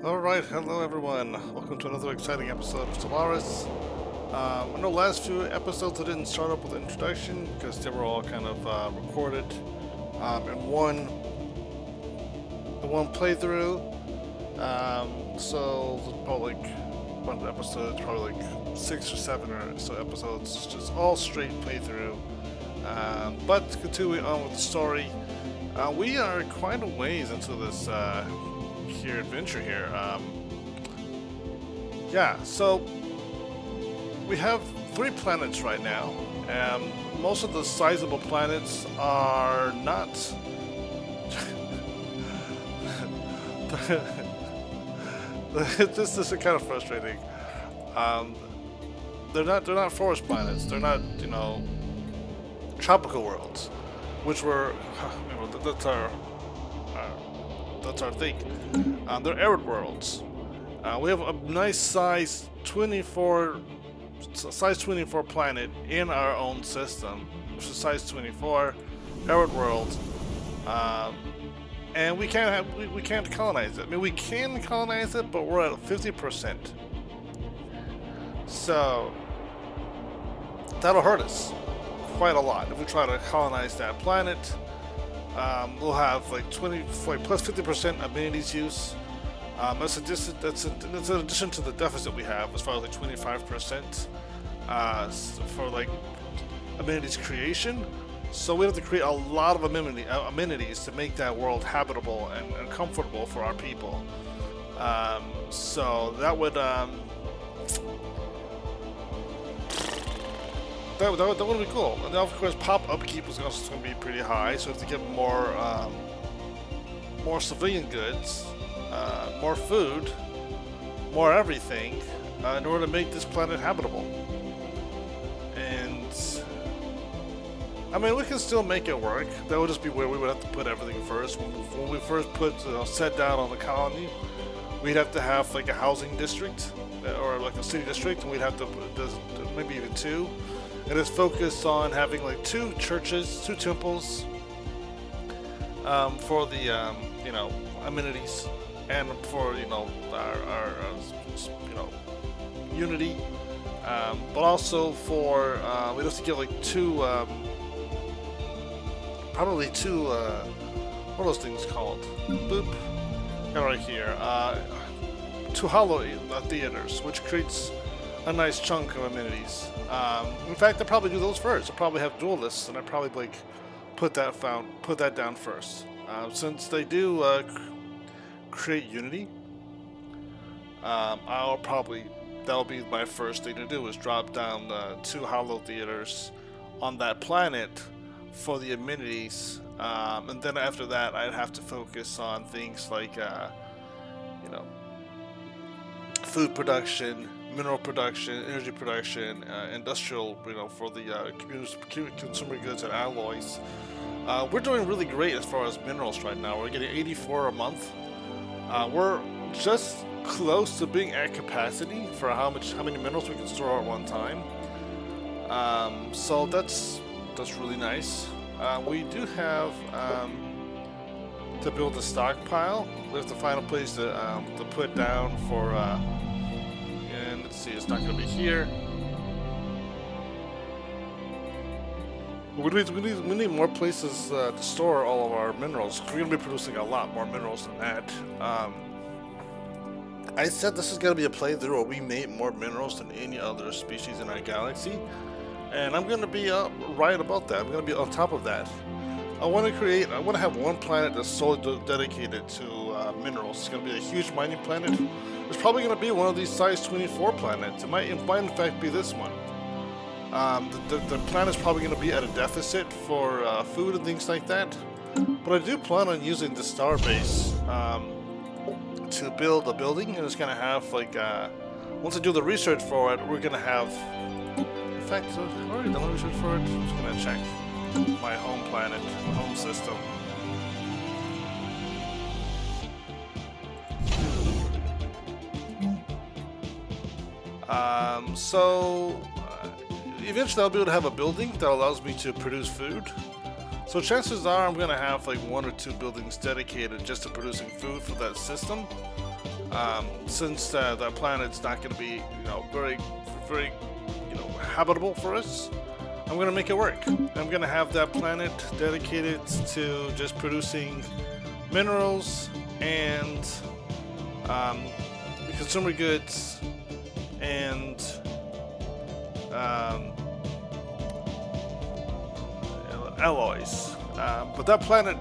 Alright, hello everyone. Welcome to another exciting episode of Stellaris. I know last few episodes I didn't start up with an introduction because they were all kind of recorded in one playthrough. So probably like one of the episodes, probably like 6 or 7 or so episodes, just all straight playthrough. But continuing on with the story, we are quite a ways into this adventure here. Yeah, so we have 3 planets right now, and most of the sizable planets are not. This is kind of frustrating. They're not forest planets. They're not, tropical worlds, which were, that's our thing. They're arid worlds. We have a nice size 24 planet in our own system, which is size 24, arid world, and we can't colonize it. I mean, we can colonize it, but we're at 50%. So that'll hurt us quite a lot if we try to colonize that planet. We'll have like 50% amenities use. That's in addition to the deficit we have as far as like 25% for like amenities creation. So we have to create a lot of amenities to make that world habitable and comfortable for our people. So that would that would be cool. And then of course pop upkeep is also going to be pretty high, so we have to get more civilian goods, more food, more everything, in order to make this planet habitable. And I mean, we can still make it work. That would just be where we would have to put everything first. When we first set down on the colony, we'd have to have like a housing district or like a city district, and we'd have to maybe even 2. And it's focused on having like 2 churches, 2 temples, for the amenities, and for our unity, but also for we have to get like 2 probably 2 what are those things called? Boop. Got right here. 2 hollow theaters, which creates a nice chunk of amenities. In fact, I'd probably do those first. I'd probably have duelists, and I'd probably like put that down first. Since they do create unity, that'll be my first thing to do, is drop down 2 hollow theaters on that planet for the amenities, and then after that, I'd have to focus on things like food production, mineral production, energy production, industrial, for the consumer goods and alloys. We're doing really great as far as minerals right now. We're getting 84 a month. We're just close to being at capacity for how many minerals we can store at one time. So that's really nice. We do have to build a stockpile. We have to find a place to put down for. And let's see, it's not going to be here. We need more places to store all of our minerals. We're going to be producing a lot more minerals than that. I said this is going to be a playthrough where we make more minerals than any other species in our galaxy, and I'm going to be right about that. I'm going to be on top of that. I want to have one planet that's solely dedicated to minerals. It's going to be a huge mining planet. It's probably going to be one of these size 24 planets. It might in fact be this one. The planet's probably going to be at a deficit for food and things like that. But I do plan on using the star base to build a building, and it's going to have like once I do the research for it, we're going to have. In fact, I've already done the research for it. I'm just going to check my home planet, my home system. So eventually I'll be able to have a building that allows me to produce food. So chances are I'm gonna have like 1 or 2 buildings dedicated just to producing food for that system. Since that planet's not gonna be, very, very, habitable for us, I'm gonna make it work. I'm gonna have that planet dedicated to just producing minerals and consumer goods and alloys. But that planet,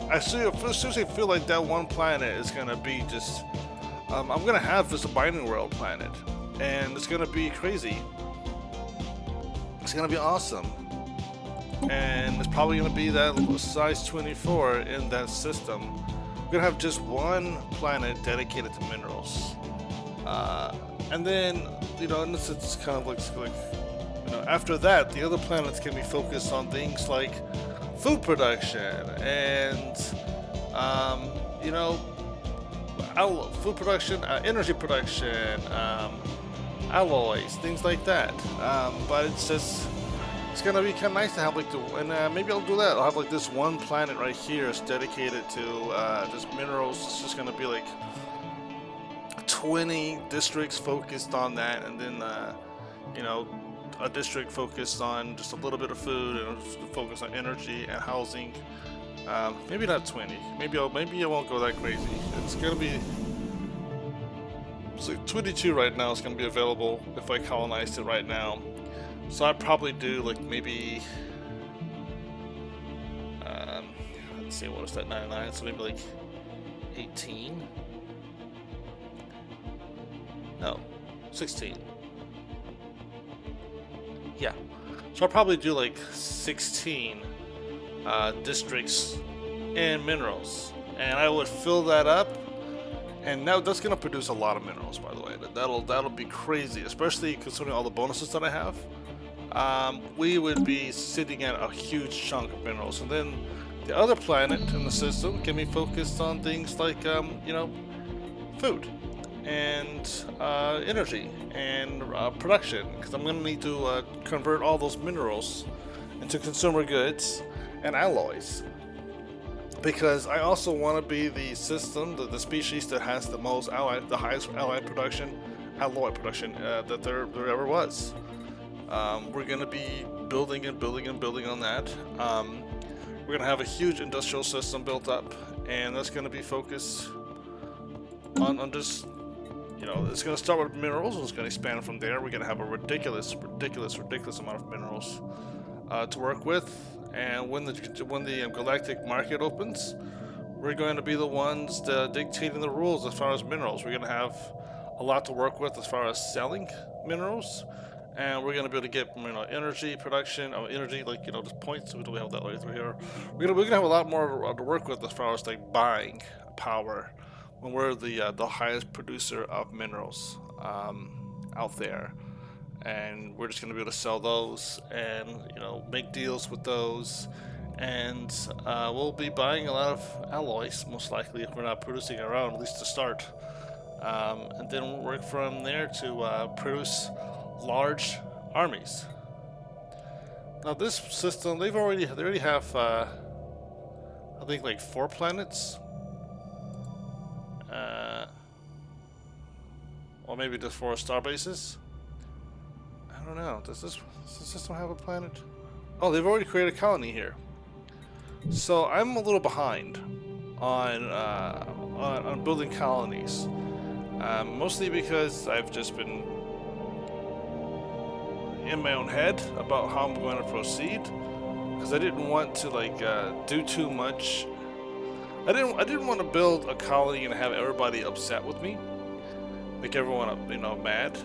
I seriously feel like that one planet is gonna be just. I'm gonna have this binding world planet, and it's gonna be crazy. It's gonna be awesome, and it's probably gonna be that size 24 in that system. We're gonna have just one planet dedicated to minerals, and then and it's kind of like after that, the other planets can be focused on things like food production and food production, energy production, alloys, things like that. But it's gonna be kind of nice to have maybe I'll do that. I'll have like this one planet right here is dedicated to just minerals. It's just gonna be like 20 districts focused on that, and then a district focused on just a little bit of food and focus on energy and housing. Maybe not 20. Maybe I won't go that crazy. It's gonna be. It's like 22 right now. It's gonna be available if I colonized it right now. So I'd probably do like maybe. Let's see, what is that? 99. So maybe like 18. No, 16. Yeah. So I'll probably do like 16 districts and minerals, and I would fill that up, and now that's gonna produce a lot of minerals. By the way, that'll be crazy, especially considering all the bonuses that I have. We would be sitting at a huge chunk of minerals, and then the other planet in the system can be focused on things like food and energy and production, because I'm going to need to convert all those minerals into consumer goods and alloys, because I also want to be the system, the species that has the highest alloy production that there ever was. We're going to be building and building and building on that. We're going to have a huge industrial system built up, and that's going to be focused on just, it's going to start with minerals and it's going to expand from there. We're going to have a ridiculous amount of minerals to work with, and when the galactic market opens, we're going to be the ones dictating the rules as far as minerals. We're going to have a lot to work with as far as selling minerals, and we're going to be able to get energy production, energy just points. So we have that right through here. We're going to have a lot more to work with as far as like buying power, when we're the highest producer of minerals out there, and we're just going to be able to sell those and make deals with those, and we'll be buying a lot of alloys most likely if we're not producing our own, at least to start, and then we'll work from there to produce large armies. Now this system, they already have I think like 4 planets. Or maybe just 4 star bases. I don't know. Does this system have a planet? Oh, they've already created a colony here. So I'm a little behind on building colonies, mostly because I've just been in my own head about how I'm going to proceed, because I didn't want to do too much. I didn't want to build a colony and have everybody upset with me, make everyone mad.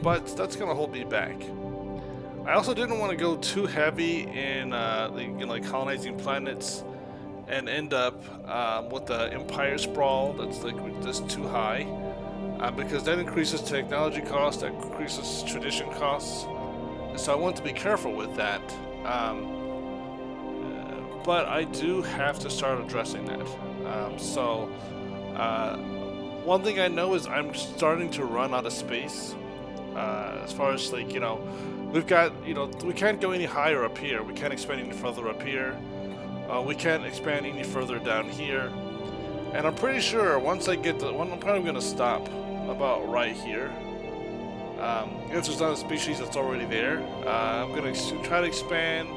But that's gonna hold me back. I also didn't want to go too heavy in colonizing planets and end up with the empire sprawl that's just too high, because that increases technology costs, that increases tradition costs, and so I want to be careful with that. But I do have to start addressing that. One thing I know is I'm starting to run out of space. As far as we've got, we can't go any higher up here. We can't expand any further up here. We can't expand any further down here. And I'm pretty sure once I get to, I'm probably going to stop about right here. If there's not a species that's already there, I'm going to try to expand.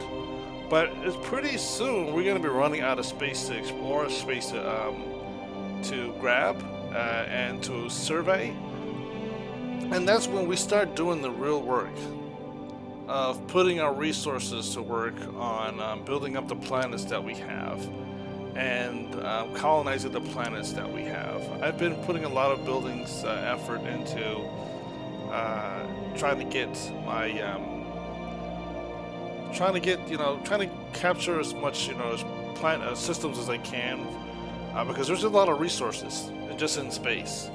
But it's pretty soon we're going to be running out of space to explore, space to grab, and to survey. And that's when we start doing the real work of putting our resources to work on building up the planets that we have and colonizing the planets that we have. I've been putting a lot of buildings effort into trying to get my trying to capture as much as planet systems as I can, because there's a lot of resources just in space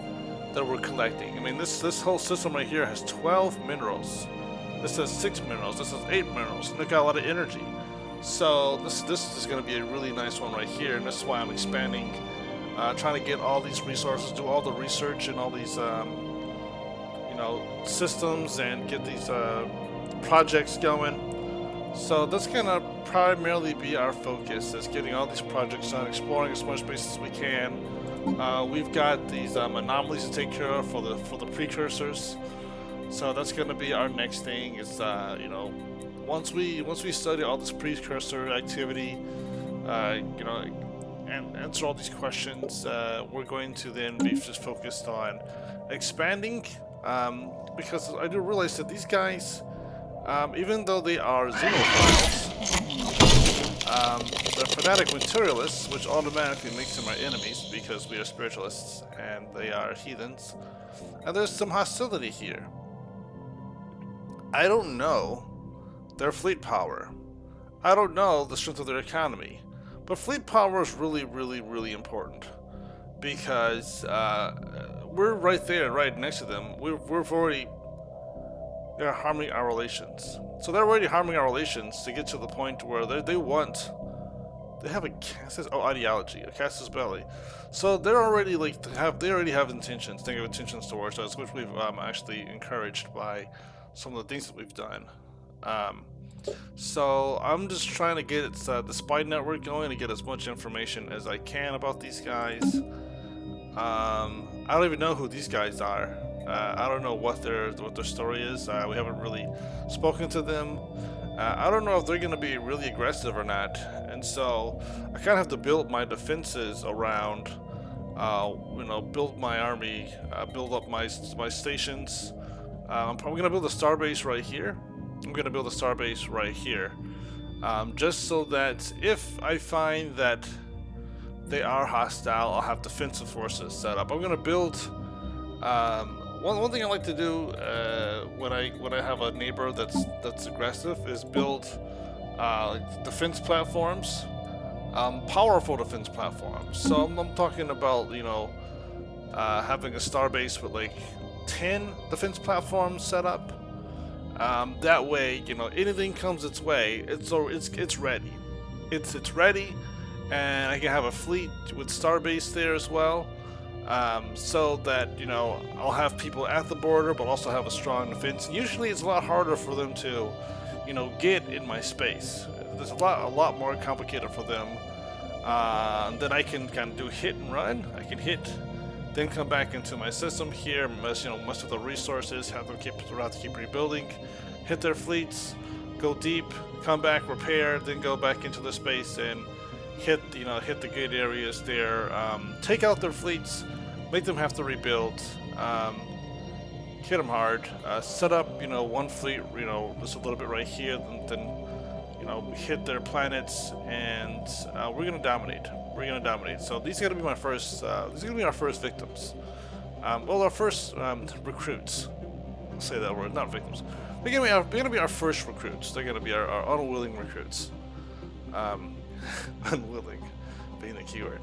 that we're collecting. I mean, this whole system right here has 12 minerals. This has 6 minerals. This has 8 minerals. And they've got a lot of energy. So this is going to be a really nice one right here, and that's why I'm expanding, trying to get all these resources, do all the research and all these systems, and get these projects going. So that's going to primarily be our focus, is getting all these projects done, exploring as much space as we can. We've got these anomalies to take care of for the precursors. So that's going to be our next thing. Is once we study all this precursor activity, and answer all these questions, we're going to then be just focused on expanding. Because I do realize that these guys, even though they are xenophiles, they're fanatic materialists, which automatically makes them our enemies because we are spiritualists and they are heathens. And there's some hostility here. I don't know their fleet power. I don't know the strength of their economy. But fleet power is really, really, really important. Because we're right there, right next to them. They're harming our relations. So they're already harming our relations to get to the point where they have a ideology, a Kassa's belly. So they're already they already have intentions, negative intentions towards us, which we've actually encouraged by some of the things that we've done. So I'm just trying to get the spy network going to get as much information as I can about these guys. I don't even know who these guys are. I don't know what their story is. We haven't really spoken to them. I don't know if they're going to be really aggressive or not. And so I kind of have to build my defenses around, build my army, build up my stations. I'm probably going to build a starbase right here. I'm going to build a starbase right here. Just so that if I find that they are hostile, I'll have defensive forces set up. I'm going to build... One thing I like to do when I have a neighbor that's aggressive is build defense platforms, powerful defense platforms. So I'm talking about having a starbase with 10 defense platforms set up. That way, anything comes its way, it's ready. It's ready, and I can have a fleet with starbase there as well. So that I'll have people at the border, but also have a strong defense. Usually, it's a lot harder for them to, get in my space. There's a lot more complicated for them. Then I can kind of do hit and run. I can hit, then come back into my system here, mess with the resources, have to keep rebuilding, hit their fleets, go deep, come back, repair, then go back into the space and hit the good areas there, take out their fleets, make them have to rebuild, hit them hard, set up one fleet just a little bit right here, then hit their planets, and we're gonna dominate. So these are gonna be my first. These are gonna be our first victims. Our first recruits. I'll say that word, not victims. They're gonna be our first recruits. They're gonna be our unwilling recruits. Unwilling being the keyword.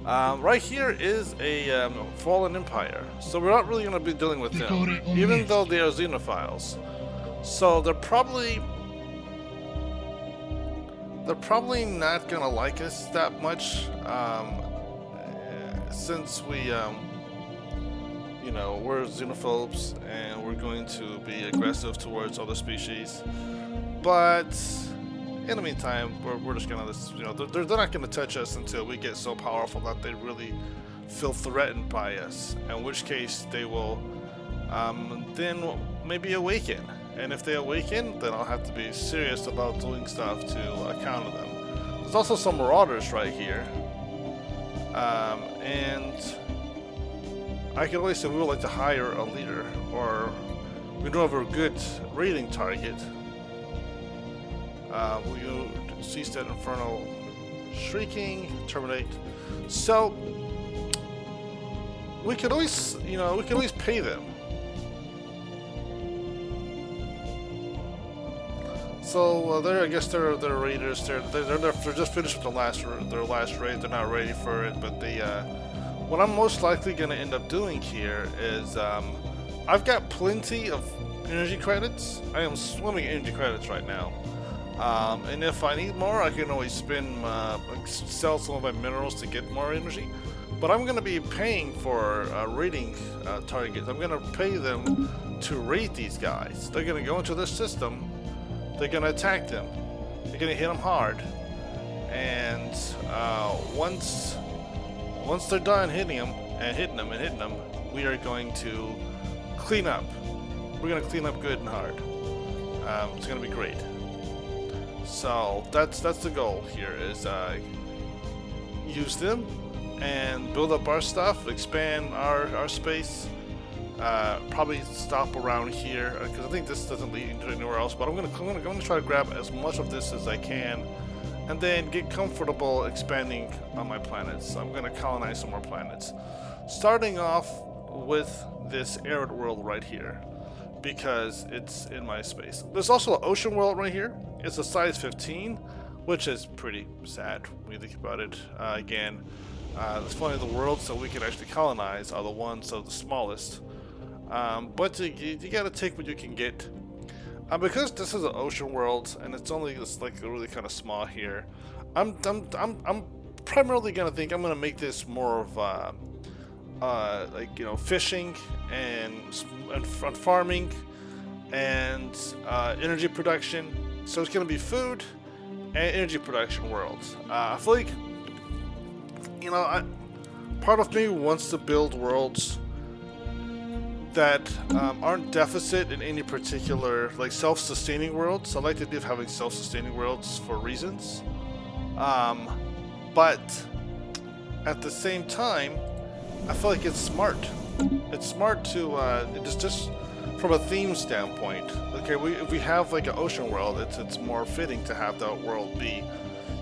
Right here is a fallen empire, so we're not really going to be dealing with them, even though they are xenophiles. So they're probably not going to like us that much, since we we're xenophobes and we're going to be aggressive towards other species. But In the meantime, we're just gonna, you know, they're not gonna touch us until we get so powerful that they really feel threatened by us. In which case, they will then maybe awaken. And if they awaken, then I'll have to be serious about doing stuff to counter them. There's also some marauders right here, and I can always say we would like to hire a leader, or we don't have a good raiding target. We'll cease that infernal shrieking, terminate. So we could always, you know, we can always pay them. So I guess they're raiders. They're just finished with their last raid. They're not ready for it. But what I'm most likely going to end up doing here is I've got plenty of energy credits. I am swimming in energy credits right now. And if I need more, I can always sell some of my minerals to get more energy. But I'm going to be paying for raiding targets. I'm going to pay them to raid these guys. They're going to go into this system. They're going to attack them. They're going to hit them hard. And once they're done hitting them, we are going to clean up. We're going to clean up good and hard. It's going to be great. So that's the goal here, is use them and build up our stuff, expand our space. Probably stop around here because I think this doesn't lead into anywhere else. But I'm gonna try to grab as much of this as I can, and then get comfortable expanding on my planets. So I'm gonna colonize some more planets, starting off with this arid world right here because it's in my space. There's also an ocean world right here. It's a size 15, which is pretty sad when you think about it. Again, it's funny, the worlds that we can actually colonize are the ones that are the smallest. But you gotta take what you can get. Because this is an ocean world and it's only just like really kind of small here, I'm primarily gonna make this more of like, you know, fishing and farming and energy production. So it's gonna be food and energy production worlds. I feel like, you know, part of me wants to build worlds that aren't deficit in any particular, like, self-sustaining worlds. I like the idea of having self-sustaining worlds for reasons, but at the same time, I feel like it's smart. It's smart to just from a theme standpoint. Okay, if we have like an ocean world, it's more fitting to have that world be,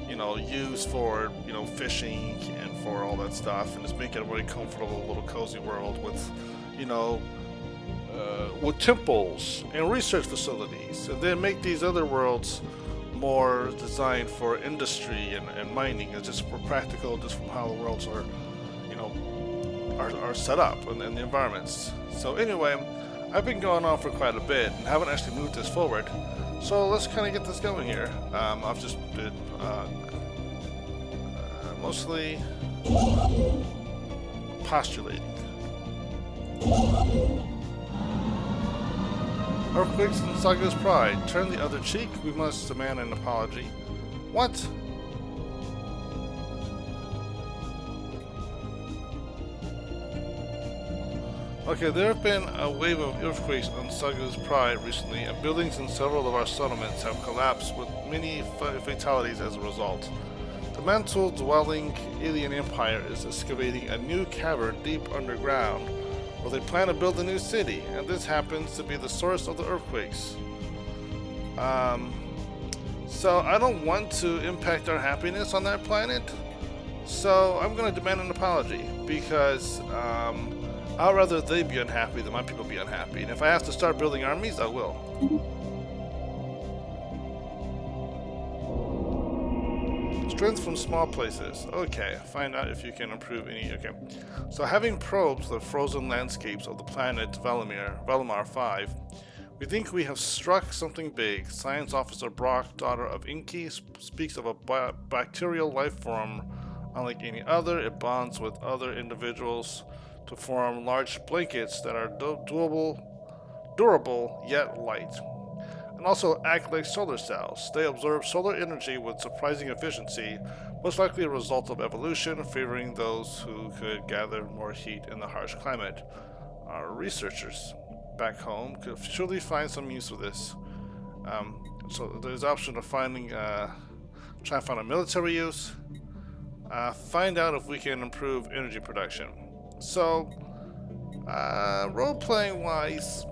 you know, used for, you know, fishing and for all that stuff, and just make it a very comfortable little cozy world with, you know, with temples and research facilities, and then make these other worlds more designed for industry and mining. It's just more practical, just from how the worlds are, you know, are set up and the environments. So anyway, I've been going on for quite a bit and haven't actually moved this forward. So let's kind of get this going here. I've just been mostly postulating. Earthquakes and Saga's pride. Turn the other cheek. We must demand an apology. What? Okay, there have been a wave of earthquakes on Saga's pride recently, and buildings in several of our settlements have collapsed with many fatalities as a result. The mantle-dwelling alien empire is excavating a new cavern deep underground, where they plan to build a new city, and this happens to be the source of the earthquakes. So I don't want to impact our happiness on that planet, so I'm going to demand an apology, because I'd rather they be unhappy than my people be unhappy, and if I have to start building armies, I will. Strength from small places. Okay, find out if you can improve any. Okay, so having probed the frozen landscapes of the planet Valimar 5, we think we have struck something big. Science Officer Brock, daughter of Inky, speaks of a bacterial life form unlike any other. It bonds with other individuals to form large blankets that are durable yet light. and also act like solar cells. They absorb solar energy with surprising efficiency, most likely a result of evolution, favoring those who could gather more heat in the harsh climate. Our researchers back home could surely find some use for this. So there's the option of finding, try and find a military use. Find out if we can improve energy production. So, role-playing wise,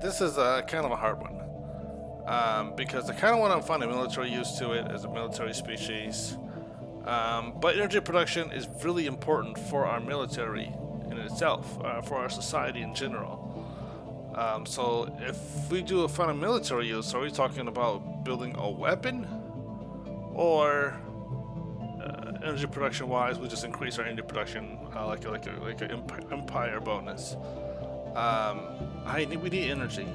this is kind of a hard one. Because I kind of want to find a military use to it as a military species. But energy production is really important for our military in itself, for our society in general. So if we do find a military use, are we talking about building a weapon? Or energy production wise, we just increase our energy production like an empire bonus. We need energy.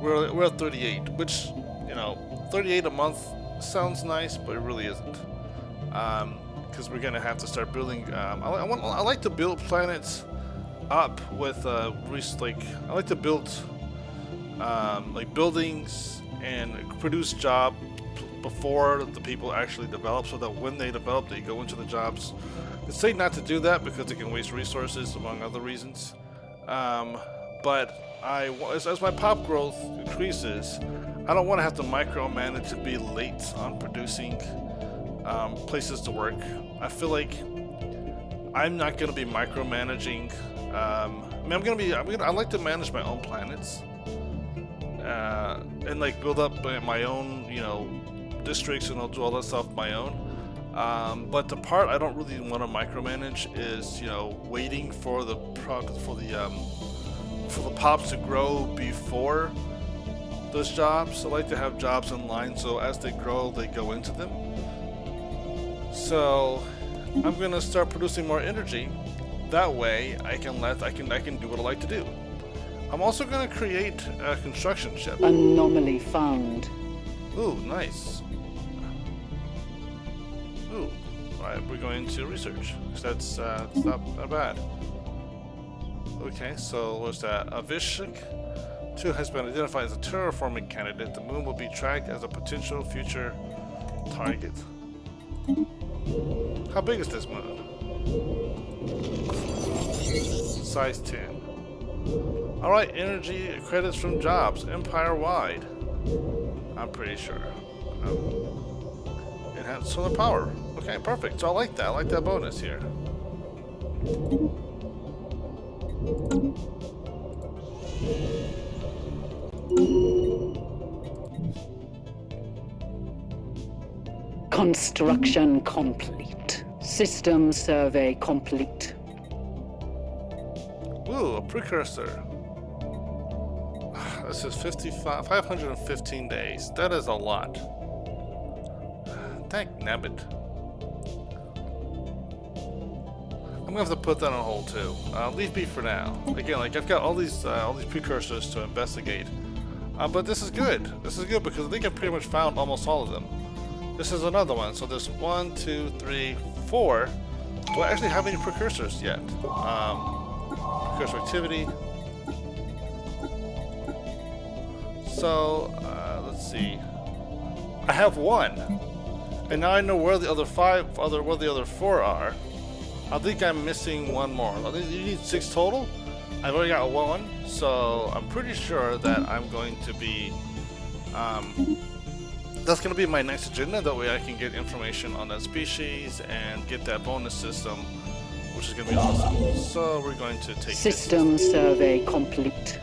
We're at 38, which, you know, 38 a month sounds nice, but it really isn't. Because we're gonna have to start building. I like to build planets up with I like to build like buildings and produce jobs before the people actually develop, so that when they develop, they go into the jobs. It's safe not to do that because it can waste resources, among other reasons. But as my pop growth increases, I don't want to have to micromanage to be late on producing places to work. I feel like I'm not going to be micromanaging. I like to manage my own planets and like build up my own, you know, districts, and I'll do all that stuff my own. But the part I don't really want to micromanage is, you know, waiting for the pops to grow before those jobs. I like to have jobs in line, so as they grow, they go into them. So I'm gonna start producing more energy. That way, I can do what I like to do. I'm also gonna create a construction ship. Anomaly found. Ooh, nice. Ooh, alright, we're going to research. That's not bad. Okay, so what's that? Avishik 2 has been identified as a terraforming candidate. The moon will be tracked as a potential future target. How big is this moon? Size 10. Alright, energy credits from jobs, empire-wide. I'm pretty sure. Enhanced solar power. Okay, perfect. So I like that. I like that bonus here. Construction complete. System survey complete. Ooh, a precursor. This is 515 days. That is a lot. Thank nabbit. I'm gonna have to put that on hold too. Leave be for now. Again, like I've got all these precursors to investigate. But this is good. This is good because I think I've pretty much found almost all of them. This is another one. So there's 1, 2, 3, 4. Do I actually have any precursors yet? Precursor activity. So let's see. I have 1, and now I know where the other 4 are. I think I'm missing 1 more. I think you need 6 total. I've already got 1, so I'm pretty sure that I'm going to be. That's going to be my next agenda. That way I can get information on that species and get that bonus system, which is going to be awesome. So we're going to take System survey complete.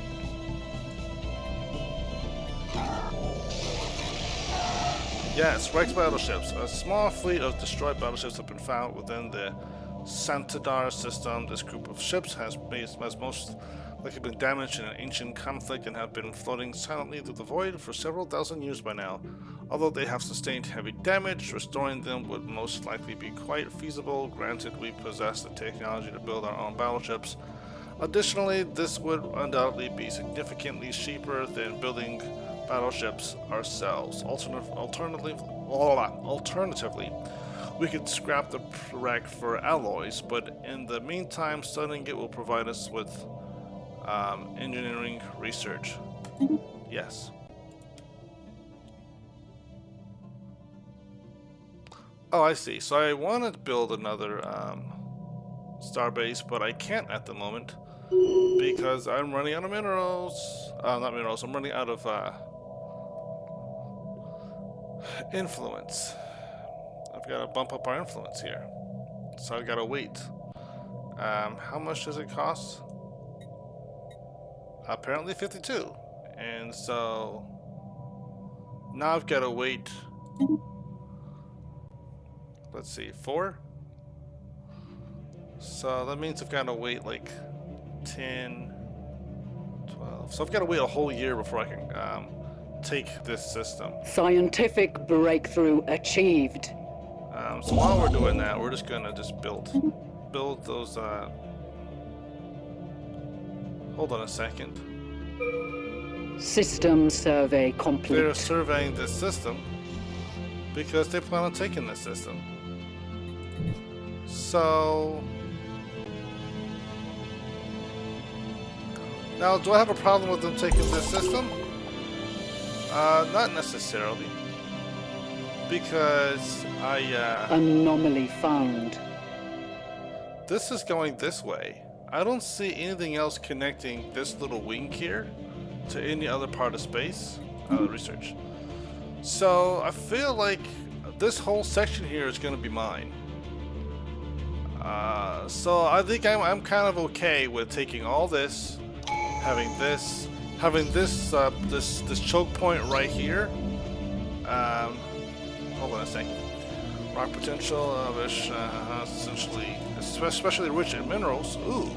Yes, wrecked battleships. A small fleet of destroyed battleships have been found within the Kassa Gar system. This group of ships has most likely been damaged in an ancient conflict and have been floating silently through the void for several thousand years by now. Although they have sustained heavy damage, restoring them would most likely be quite feasible, granted we possess the technology to build our own battleships. Additionally, this would undoubtedly be significantly cheaper than building battleships ourselves. Alternatively, we could scrap the wreck for alloys, but in the meantime, studying it will provide us with engineering research. Yes. Oh, I see. So I want to build another starbase, but I can't at the moment because I'm running out of minerals. Not minerals. I'm running out of influence. I've got to bump up our influence here, so I've got to wait. How much does it cost? Apparently 52, and so now I've got to wait. Let's see, 4. So that means I've got to wait like 10, 12. So I've got to wait a whole year before I can take this system. Scientific breakthrough achieved. So while we're doing that, we're just gonna just build those. Hold on a second. System survey complete. They're surveying this system because they plan on taking this system. So now, do I have a problem with them taking this system? Not necessarily, because Anomaly found. this is going this way. I don't see anything else connecting this little wing here to any other part of space research. So I feel like this whole section here is going to be mine. So I think I'm kind of okay with taking all this, having this choke point right here. Hold on a second. Rock potential of essentially, especially rich in minerals. Ooh,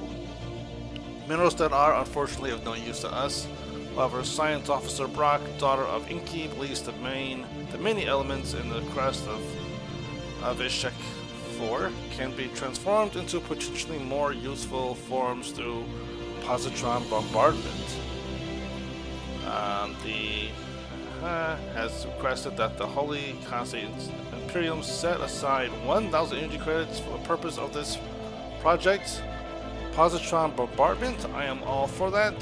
minerals that are unfortunately of no use to us. However, Science Officer Brock, daughter of Inky, believes the many elements in the crest of Ishek 4 can be transformed into potentially more useful forms through positron bombardment. Has requested that the Holy Kassi Imperium set aside 1,000 energy credits for the purpose of this project. Positron bombardment, I am all for that.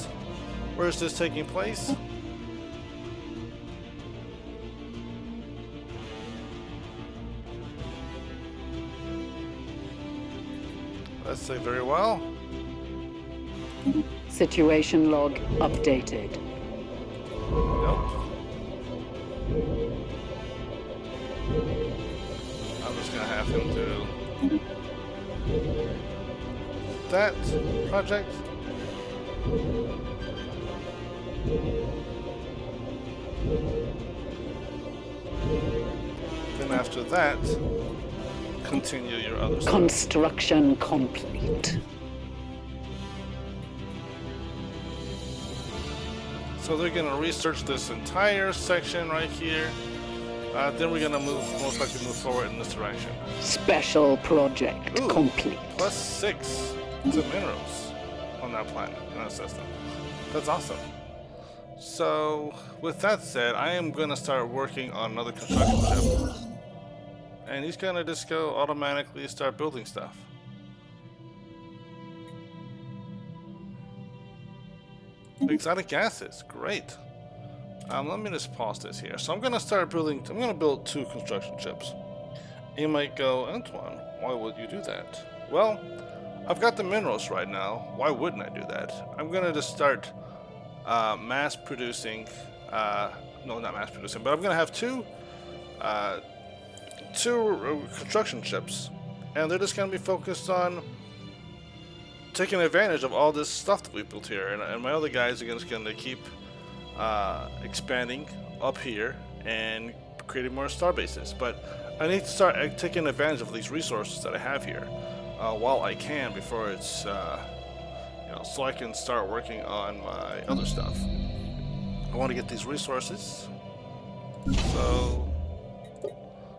Where is this taking place? Let's say very well. Situation log updated. Nope. I'm just gonna have him do that project. Then after that, continue your other stuff. Construction complete. So they're gonna research this entire section right here. Then we're gonna most likely move forward in this direction. Special project Ooh, complete. +6 to minerals on that planet, in that system. That's awesome. So, with that said, I am gonna start working on another construction ship. And he's gonna just go automatically start building stuff. Exotic gases, great. Let me just pause this here. So I'm gonna build 2 construction ships. You might go, Antoine, why would you do that? Well, I've got the minerals right now. Why wouldn't I do that? I'm gonna just start mass producing. No, not mass producing, but I'm gonna have two construction ships, and they're just gonna be focused on taking advantage of all this stuff that we built here. And my other guys are just gonna keep expanding up here and creating more star bases. But I need to start taking advantage of these resources that I have here while I can, before it's so I can start working on my other stuff. I want to get these resources. So,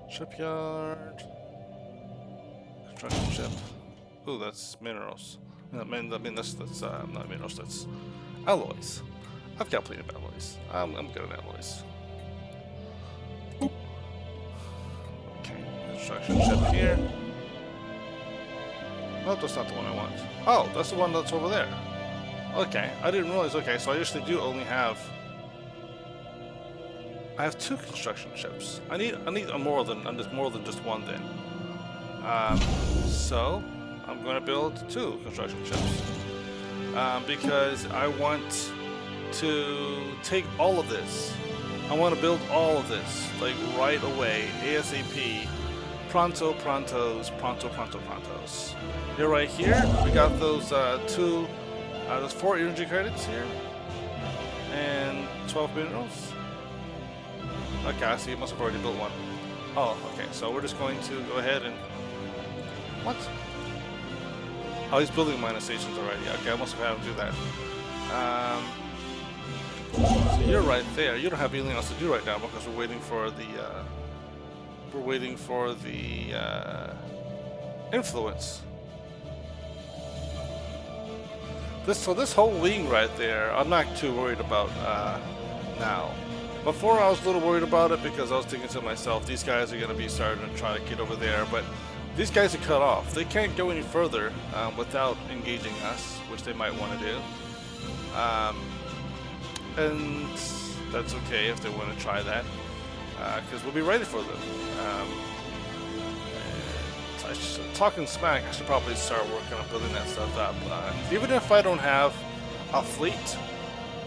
shipyard, construction ship. Ooh, that's minerals. I mean that's not minerals. That's alloys. I've got plenty of alloys. I'm good at alloys. Okay, construction ship here. No, that's not the one I want. Oh, that's the one that's over there. Okay, I didn't realize. Okay, so I usually do only have I have 2 construction ships. I need more than just one then. So I'm going to build 2 construction ships because I want to take all of this. I want to build all of this like right away, ASAP. Pronto, prontos, pronto, pronto, prontos. You're right here. We got those there's 4 energy credits here and 12 minerals. Okay, I see. You must have already built one. Oh, okay. So we're just going to go ahead and what? Oh, he's building mining stations already. Okay, I must have had him do that. So you're right there. You don't have anything else to do right now because we're waiting for the influence. This whole wing right there, I'm not too worried about now. Before I was a little worried about it because I was thinking to myself, these guys are going to be starting to try to get over there, but these guys are cut off. They can't go any further without engaging us, which they might want to do. And that's okay if they want to try that, because we'll be ready for them. Talking smack, I should probably start working on building that stuff up. Even if I don't have a fleet.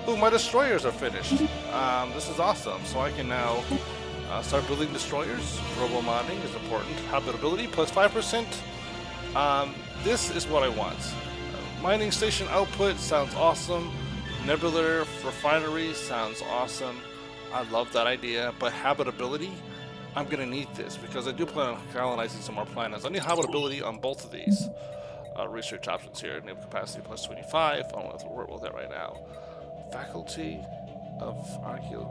Ooh, my destroyers are finished. This is awesome. So I can now start building destroyers. Robo modding is important. Habitability plus 5%. This is what I want. Mining station output sounds awesome. Nebular refinery sounds awesome. I love that idea. But habitability, I'm going to need this because I do plan on colonizing some more planets. I need habitability on both of these research options here. Naval capacity plus 25. I don't know if we'll work with that right now. Faculty of Archaeo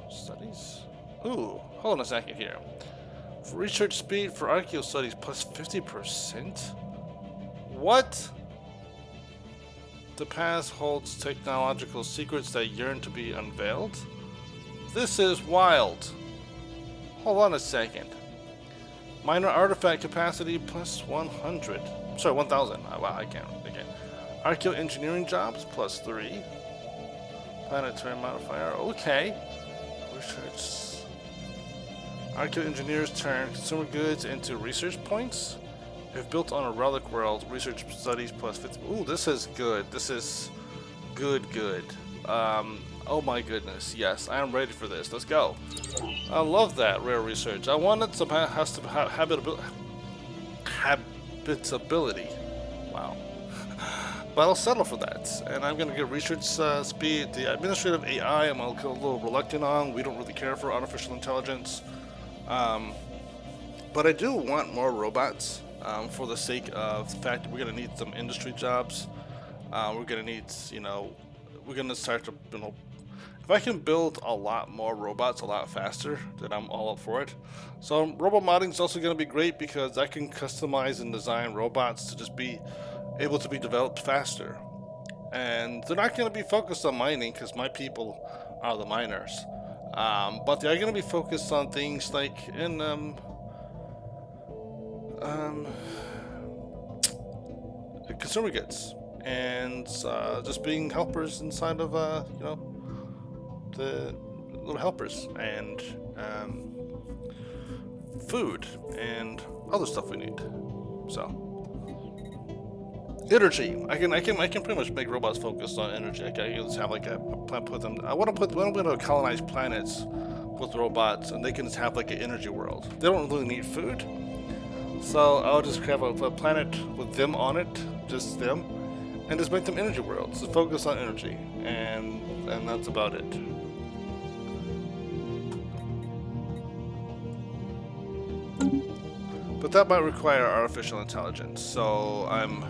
Studies. Ooh, hold on a second here. Research speed for Archaeo Studies plus 50%? What? The past holds technological secrets that yearn to be unveiled? This is wild. Hold on a second. Minor artifact capacity plus 100. Sorry, 1,000. Wow, I can't. Again. Archaeo engineering jobs plus 3. Planetary modifier. Okay. Research. Archaeo engineers turn consumer goods into research points. If built on a relic world, research studies plus 50. Ooh, this is good. This is good. Oh my goodness. Yes, I am ready for this. Let's go. I love that rare research. I wanted some habitability. Wow. But I'll settle for that. And I'm going to get research speed. The administrative AI I'm a little reluctant on. We don't really care for artificial intelligence. But I do want more robots for the sake of the fact that we're going to need some industry jobs. We're going to need, we're going to start to, if I can build a lot more robots a lot faster, then I'm all up for it. So robot modding is also going to be great because I can customize and design robots to just be able to be developed faster. And they're not going to be focused on mining because my people are the miners. But they're going to be focused on things like in consumer goods and just being helpers inside of the little helpers and food and other stuff we need. So energy, I can pretty much make robots focused on energy. I can just have like a plan, put them. I'm gonna colonize planets with robots, and they can just have like an energy world. They don't really need food, so I'll just have a planet with them on it, just them, and just make them energy worlds to focus on energy, and that's about it. But that might require artificial intelligence, so I'm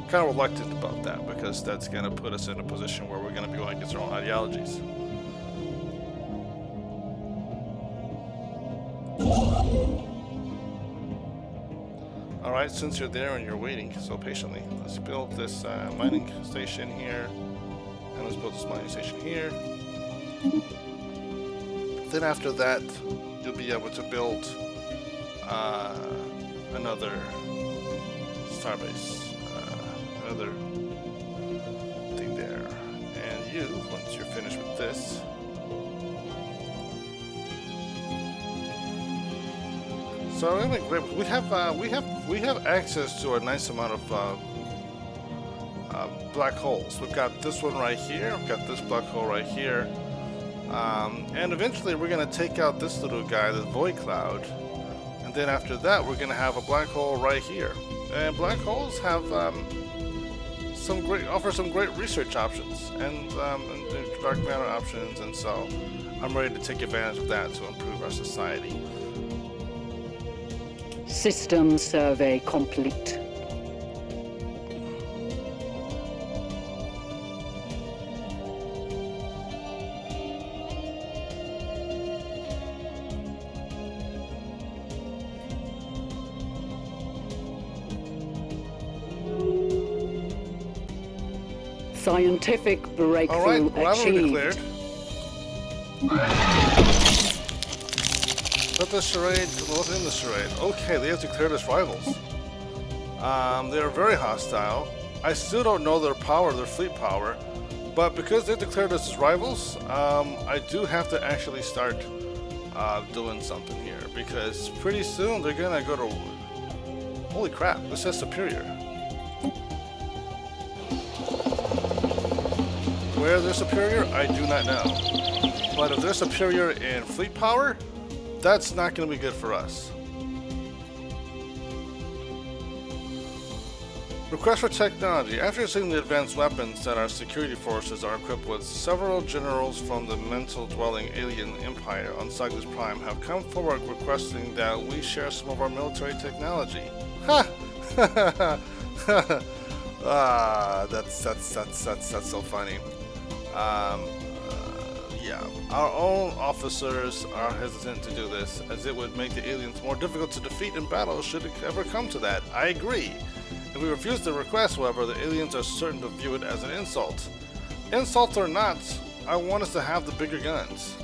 kind of reluctant about that because that's going to put us in a position where we're going to be going against our own ideologies. Alright, since you're there and you're waiting so patiently, let's build this mining station here, and let's build this mining station here. Then after that, you'll be able to build another starbase, another thing there. And you, once you're finished with this, So I mean, great. We have access to a nice amount of black holes. We've got this one right here. We've got this black hole right here. And eventually we're going to take out this little guy, the void cloud. And then after that, we're going to have a black hole right here. And black holes have offer some great research options and dark matter options. And so I'm ready to take advantage of that to improve our society. System survey complete. Scientific breakthrough All right, rivalry achieved. declared. Let the charade, what's in the charade? Okay, they have declared us rivals. They are very hostile. I still don't know their power, their fleet power, but because they've declared us as rivals, I do have to actually start doing something here, because pretty soon they're gonna go to... Holy crap, this says superior. Where they're superior, I do not know. But if they're superior in fleet power, that's not going to be good for us. Request for technology. After seeing the advanced weapons that our security forces are equipped with, several generals from the mental-dwelling alien empire on Cygnus Prime have come forward requesting that we share some of our military technology. Ha! That's so funny. Yeah, our own officers are hesitant to do this, as it would make the aliens more difficult to defeat in battle should it ever come to that. I agree. If we refuse the request, however, the aliens are certain to view it as an insult. Insult or not, I want us to have the bigger guns.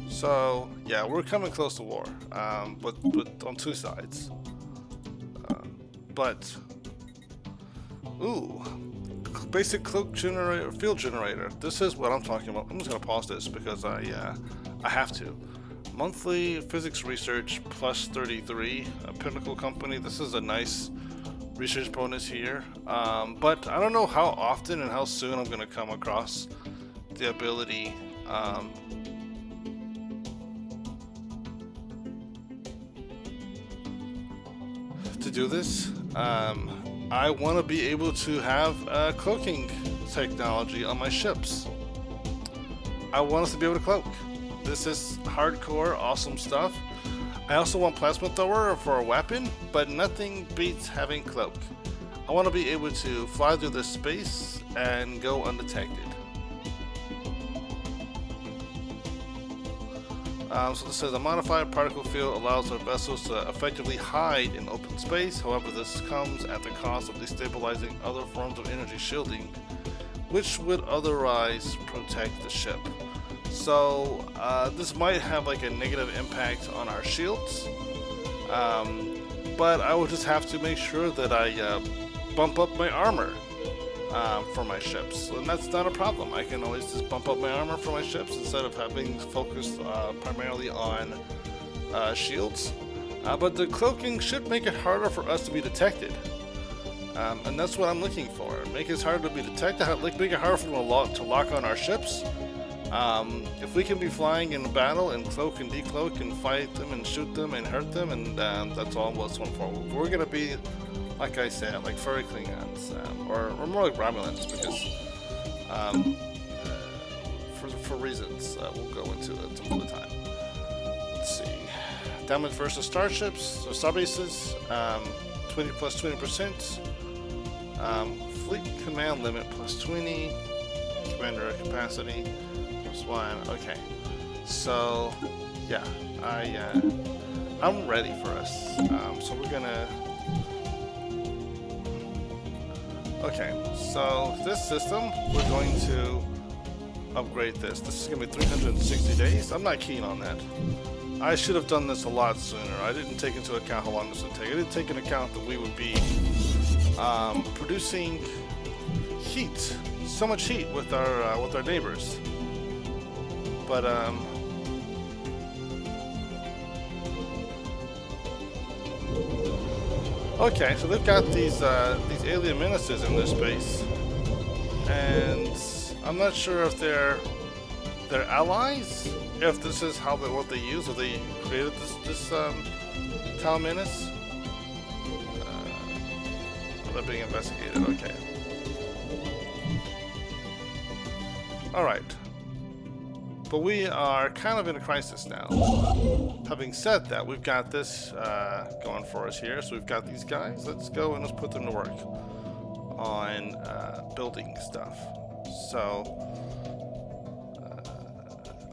So, yeah, we're coming close to war, but on two sides. Ooh. Basic cloak generator, field generator. This is what I'm talking about. I'm just gonna pause this because I have to. Monthly physics research plus 33. A Pinnacle company. This is a nice research bonus here. But I don't know how often and how soon I'm gonna come across the ability to do this. I want to be able to have cloaking technology on my ships. I want us to be able to cloak. This is hardcore, awesome stuff. I also want plasma thrower for a weapon, but nothing beats having cloak. I want to be able to fly through this space and go undetected. So this says a modified particle field allows our vessels to effectively hide in open space. However, this comes at the cost of destabilizing other forms of energy shielding, which would otherwise protect the ship. So this might have like a negative impact on our shields, but I will just have to make sure that I bump up my armor for my ships, and that's not a problem. I can always just bump up my armor for my ships instead of having focused primarily on shields. But the cloaking should make it harder for us to be detected, and that's what I'm looking for. Make it harder to be detected, make it harder for them to lock on our ships. If we can be flying in battle and cloak and decloak and fight them and shoot them and hurt them, and that's all what's one for. We're gonna be, like I said, like furry Klingons, or more like Romulans, because for reasons we'll go into it some other time. Let's see. Damage versus starships, so star bases, 20 plus 20%. Fleet command limit plus 20. Commander capacity plus 1. Okay. So yeah, I'm ready for us. So we're gonna. Okay, so this system, we're going to upgrade this. This is going to be 360 days. I'm not keen on that. I should have done this a lot sooner. I didn't take into account how long this would take. I didn't take into account that we would be producing heat, so much heat with our neighbors. But Okay, so they've got these alien menaces in their space, and I'm not sure if they're allies. If this is what they use, or they created this town menace. They're being investigated. Okay. All right. But we are kind of in a crisis now. Having said that, we've got this going for us here. So we've got these guys. Let's go and let's put them to work on building stuff. So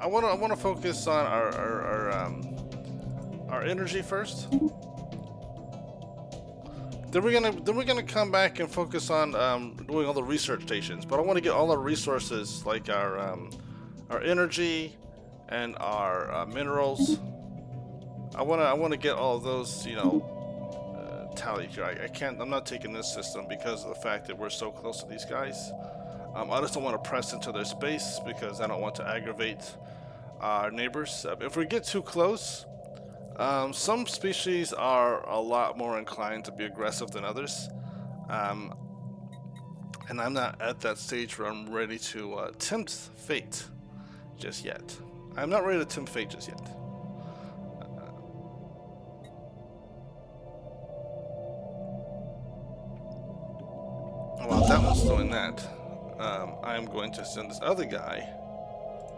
I want to focus on our energy first. Then we're gonna come back and focus on doing all the research stations. But I want to get all our resources, like our energy and our minerals. I want to get all of those, you know, tallied here. I'm not taking this system because of the fact that we're so close to these guys. I just don't want to press into their space because I don't want to aggravate our neighbors. If we get too close, some species are a lot more inclined to be aggressive than others. And I'm not at that stage where I'm ready to tempt fate just yet. I'm not ready to tempt fate just yet. While that one's doing that, I'm going to send this other guy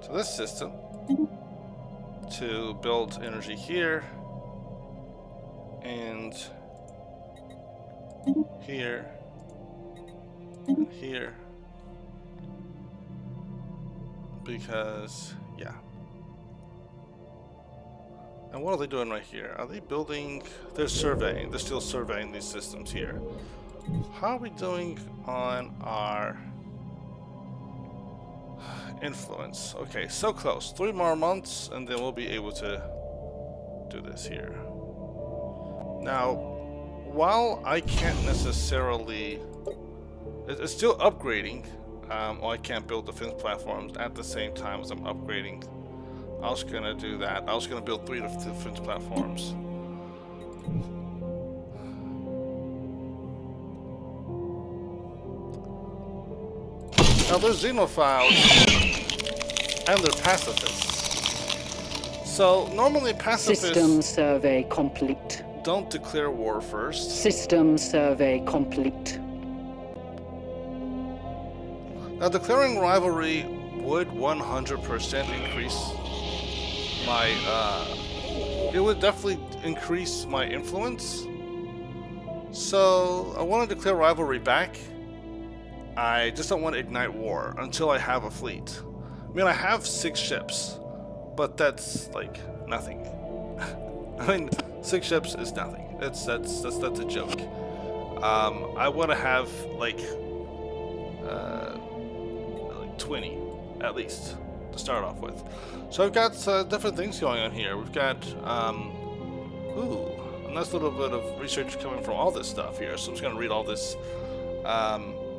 to this system to build energy here and here and here, because yeah. And what are they doing right here? Are they building? They're surveying. They're still surveying these systems here. How are we doing on our influence? Okay, so close. 3 more months and then we'll be able to do this here. Now, while I can't necessarily... It's still upgrading. I can't build defense platforms at the same time as I'm upgrading. I was going to do that. I was going to build 3 defense platforms. Now there's xenophiles and they're pacifists. So normally pacifists System survey complete. don't declare war first. System survey complete. Now declaring rivalry would 100% increase my, it would definitely increase my influence. So I want to declare rivalry back. I just don't want to ignite war until I have a fleet. I mean, I have 6 ships, but that's like nothing. I mean, 6 ships is nothing. That's a joke. I want to have like 20 at least to start off with. So I've got different things going on here. We've got a nice little bit of research coming from all this stuff here. So I'm just gonna read all this.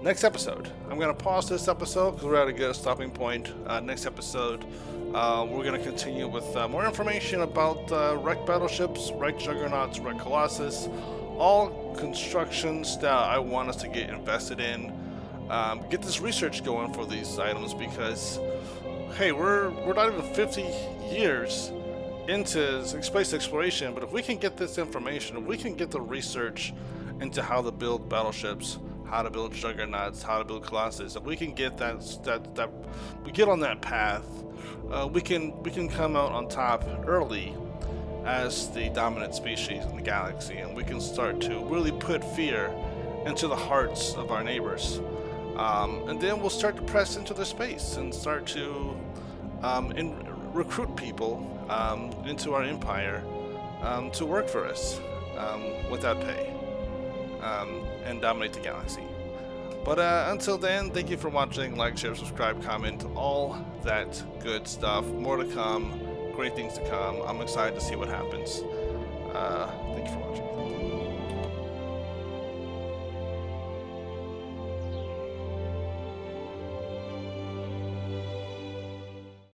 Next episode, I'm going to pause this episode because we're at a good stopping point. Next episode, we're going to continue with more information about wrecked battleships, wrecked juggernauts, wrecked colossus, all constructions that I want us to get invested in. Get this research going for these items because, hey, we're not even 50 years into space exploration, but if we can get this information, if we can get the research into how to build battleships, how to build juggernauts, how to build colossus, if we can get that we get on that path, we can come out on top early as the dominant species in the galaxy, and we can start to really put fear into the hearts of our neighbors, and then we'll start to press into their space and start to recruit people into our empire to work for us without pay. And dominate the galaxy. But until then, thank you for watching. Like, share, subscribe, comment, all that good stuff. More to come, great things to come. I'm excited to see what happens. Thank you for watching.